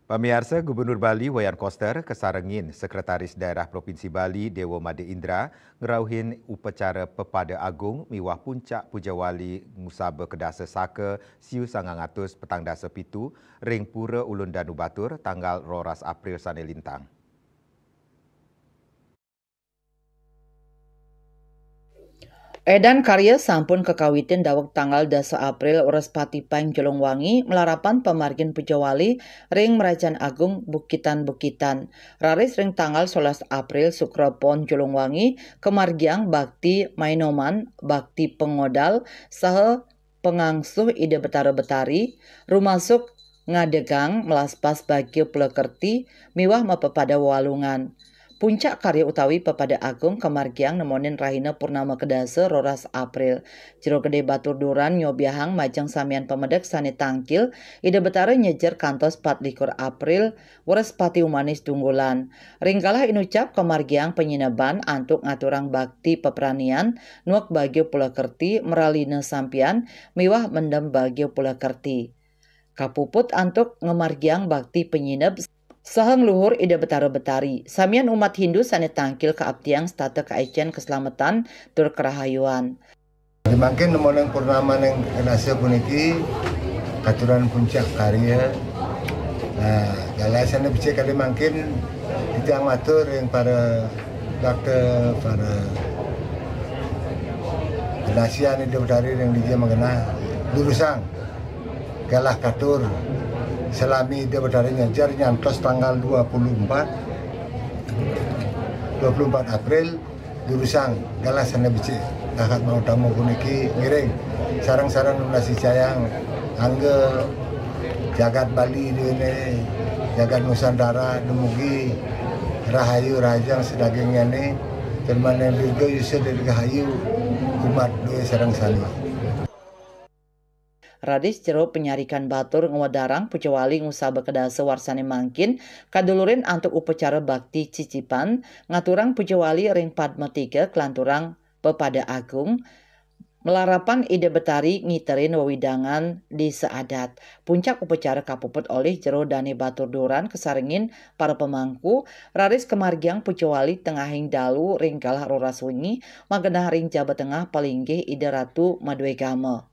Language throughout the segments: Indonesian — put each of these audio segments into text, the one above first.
Pemirsa, Gubernur Bali Wayan Koster kesarengin Sekretaris Daerah Provinsi Bali Dewa Made Indra ngerauhin upacara Pepada Agung miwah puncak Pujawali Ngusaba Kedasa Saka Siu Sangangatus Petang Dasa Pitu ring Pura Ulun Danu Batur tanggal 12 April sane lintang. Edan karya sampun kekawitin dawek tanggal 10 April Ores Patipang Jolongwangi melarapan pemargin Pujawali ring Merajan Agung Bukitan-Bukitan. Raris ring tanggal 11 April Sukropon Jolongwangi kemargiang bakti mainoman, bakti pengodal, saha pengangsuh ide betara-betari, rumasuk ngadegang melaspas bagi pelekerti miwah mapepada walungan. Puncak karya utawi Pepada Agung kemargiang nemonin Rahina Purnama Kedase 12 April. Jero Gede Batur Duran nyobiahang majang samian pemedek sani tangkil ide betara nyejer kantos 24 April Wores Pati Umanis Dunggulan. Ringkalah inucap kemargiang penyineban antuk ngaturang bakti peperanian nuak bagio pulakerti meralina sampian miwah mendem bagio pulakerti. Kapuput antuk ngemargiang bakti penyinep sahang luhur ide betara-betari. Samian umat Hindu sane tangkil keabdiang stata kaecen keselamatan tur kerahayuan. Mungkin nemoneng purnama neng kenasa puniki katuran puncak karya. Nah, galasannya bisa kali mungkin kita matur yang para dokter, para penasian ide betari yang dia mengenai lurusang galah katur. Selami dia berdari nyajar nyantos tanggal 24 April Durusang galasan bici kakak mau tamu puniki ngiring sarang-sarang nasi sayang angge jagat Bali ini jagat Nusantara dumugi rahayu rajang sedagingnya nih termane juga yusuf dari rahayu umat dua sarang sali. Radis jero penyarikan batur ngewadarang Pujawali Ngusaba Kedase warsane mangkin kadulurin antuk upacara bakti cicipan ngaturang Pujawali ring Padma 3 kelanturang Pepada Agung melarapan ide betari ngiterin wewidangan di seadat. Puncak upacara kapuput oleh jero Dani Batur Duran kesarengin para pemangku raris kemargiang Pujawali tengahing dalu ring kalah roras wengi magenah ring Jawa Tengah palinggih ide Ratu Madwegama.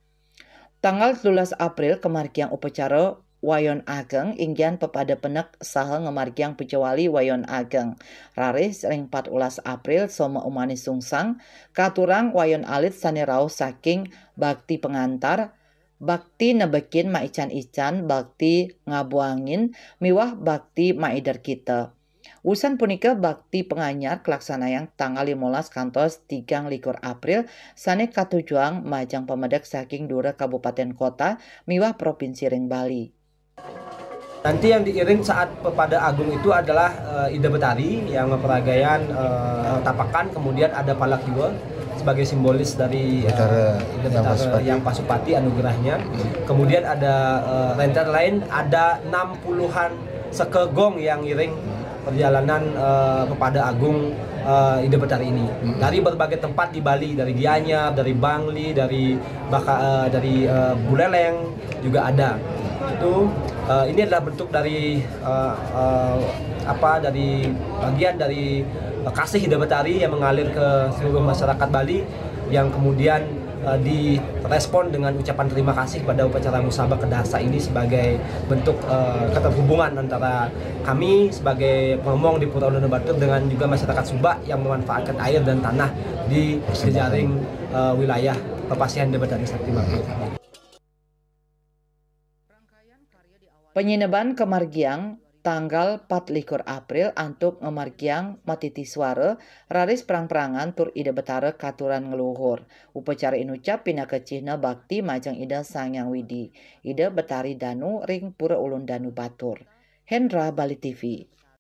Tanggal 12 April kemargiang upacara Wayon Ageng inggian pepada penek saha ngemargiang Pujawali Wayon Ageng. Raris ring 14 April soma umani sungsang katurang Wayon alit sane raos saking bakti pengantar, bakti nebekin maican-ican, bakti ngabuangin, miwah bakti maidar kita. Usan punika bakti penganyar kelaksanayang tanggal 15 kantos 3 April sane katujuang majang pemedek saking Dura Kabupaten Kota miwah Provinsi ring Bali. Nanti yang diiring saat Pepada Agung itu adalah ide betari yang memperagayan tapakan, kemudian ada palak juga sebagai simbolis dari ide betara yang Pasupati anugerahnya. Kemudian ada rentetan lain, ada 60-an sekegong yang ngiring perjalanan Pepada Agung ide betari ini dari berbagai tempat di Bali, dari Gianyar, dari Bangli, dari Buleleng juga ada. Itu ini adalah bentuk dari dari bagian dari kasih ide betari yang mengalir ke seluruh masyarakat Bali yang kemudian direspon dengan ucapan terima kasih pada upacara Ngusaba Kedasa ini sebagai bentuk keterhubungan antara kami sebagai pengomong di Pura Ulun Batur dengan juga masyarakat Sumba yang memanfaatkan air dan tanah di jejaring wilayah Pepasihan Debatari Sakti Mangku. Penyineban kemargiang tanggal 24 April antuk ngemargiang matiti suara raris perang-perangan tur ide betara katuran ngeluhur. Upacara inucap pina kecihna bakti majang ida Sangyang Widi. Ide betari danu ring Pura Ulun Danu Batur. Hendra Bali TV.